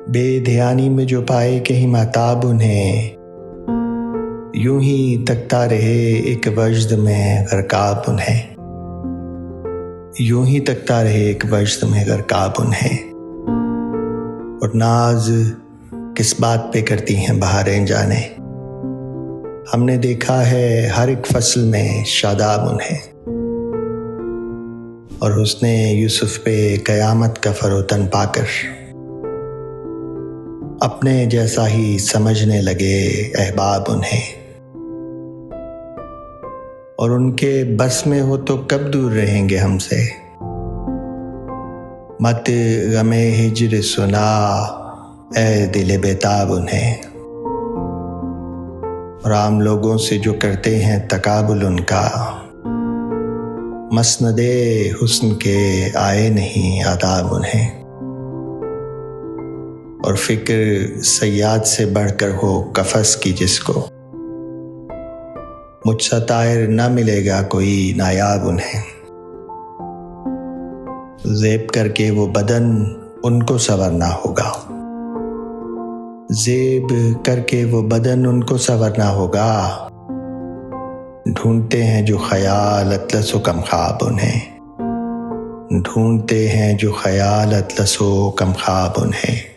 बेध्यानी में जो पाए कहीं महताब उन्हें, यूं ही तकता रहे एक वजद में गरकाब उन्हें, यूं ही तकता रहे एक वजद में गरकाब उन्हें। और नाज किस बात पे करती हैं बहारें जाने, हमने देखा है हर एक फसल में शादाब उन्हें। और हुस्ने यूसुफ पे कयामत का फरोतन पाकर अपने जैसा ही समझने लगे अहबाब उन्हें। और उनके बस में हो तो कब दूर रहेंगे हमसे, मत गमे हिज्र सुना ए दिल बेताब उन्हें। और आम लोगों से जो करते हैं तकाबुल उनका, मसनदे हुस्न के आए नहीं आदाब उन्हें। और फिक्र सयाद से बढ़कर हो कफस की जिसको, मुझसे तायर न मिलेगा कोई नायाब उन्हें। ज़ेब करके वो बदन उनको संवरना होगा, ज़ेब करके वो बदन उनको संवरना होगा। ढूंढते हैं जो ख्याल अतलस व कम ख्वाब उन्हें, ढूंढते हैं जो ख्याल अतलस व कम ख्वाब उन्हें।